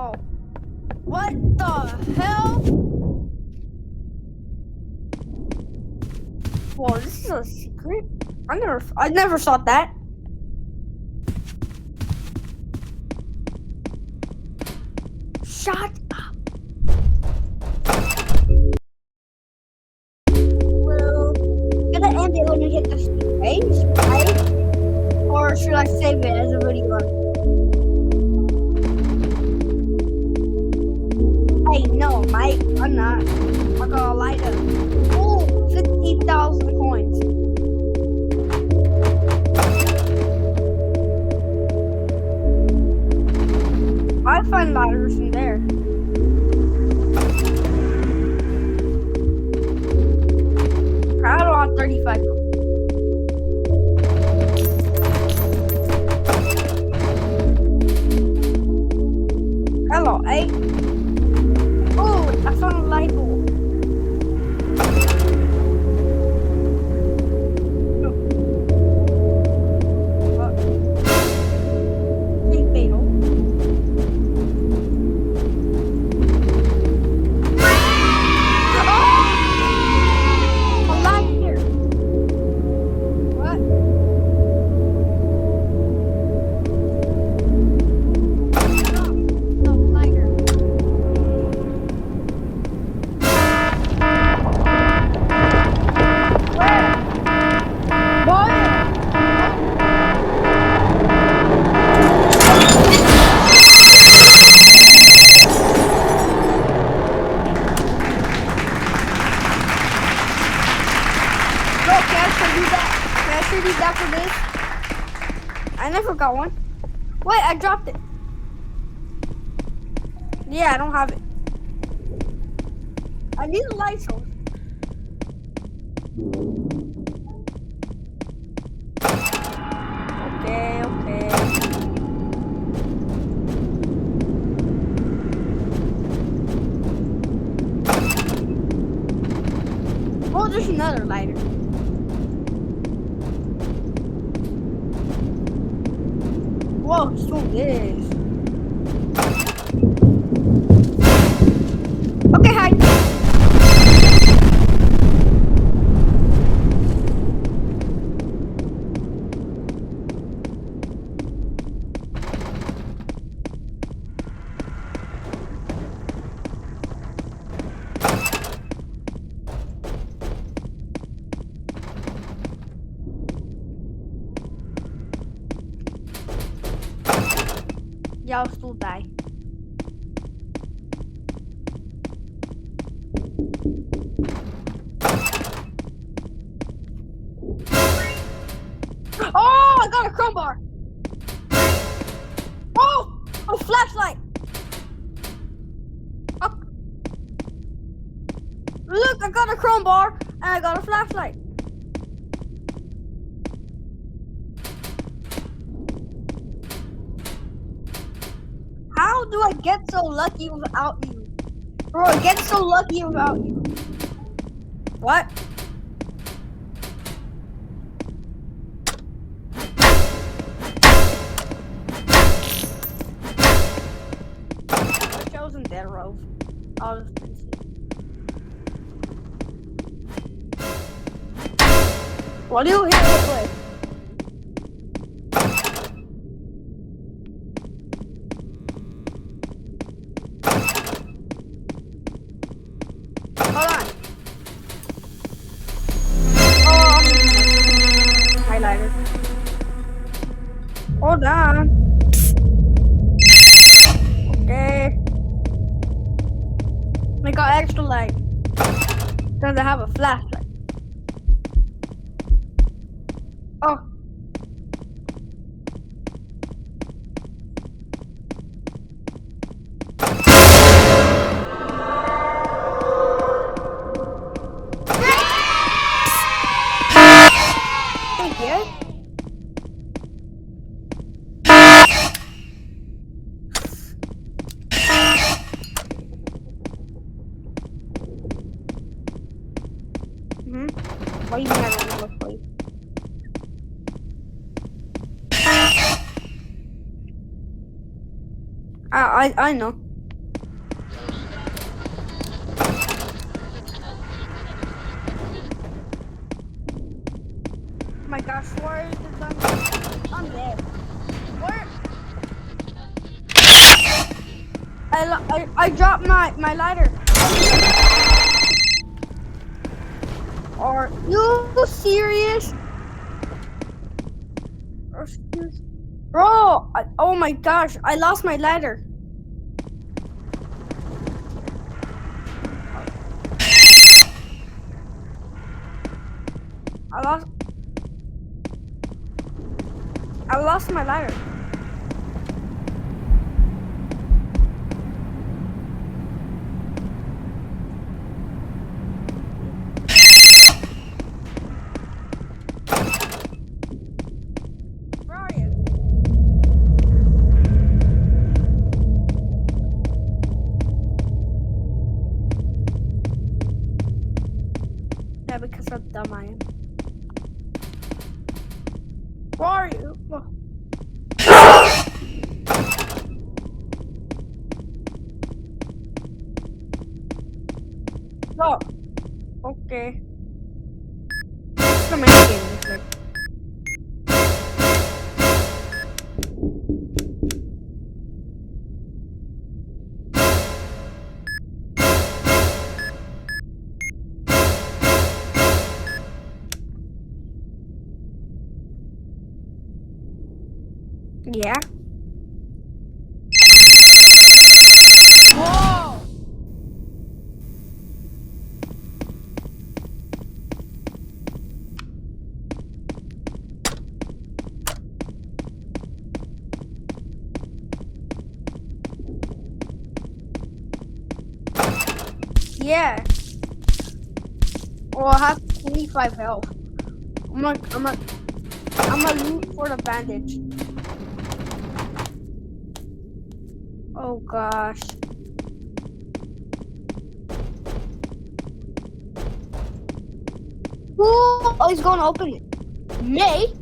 Oh. What the hell? Whoa, this is a secret? I never thought that. Shut up. Well, gonna end it when you hit the space, right? Or should I save it as a video? Hey, no, Mike, I'm not. I got a light up. Oh, 50,000 coins. I find lighters in there. I don't want 35. Hello, eh? Oh, I found a light bulb. I never got one. Wait, I dropped it. Yeah, I don't have it. I need a light source. Okay, okay. Oh, there's another lighter. Whoa, so this. Okay, hi. Yeah, I'll still die. Oh, I got a crowbar. Oh, a flashlight. Oh. Look, I got a crowbar and I got a flashlight. How do I get so lucky without you? Bro, I get so lucky without you. What? I chosen dead row. I'll just fix it. What do you hit it with? Hold on. Oh, highlighter. Hold on. Okay. I got extra light. Because I have a flashlight. Oh. Thank you. Why you never want to look for you? I know. my gosh, where is the dungeon? I'm dead. Where? I dropped my lighter. Are you serious? Bro, oh my gosh, I lost my lighter. I lost my lighter. Where are you? Yeah, because how dumb I am. Where are you? No. Okay. It's the main game, isn't it? Yeah. Whoa! Yeah. Well, I have 25 health. I'm gonna loot for the bandage. Oh gosh. Who is gonna open it? Me?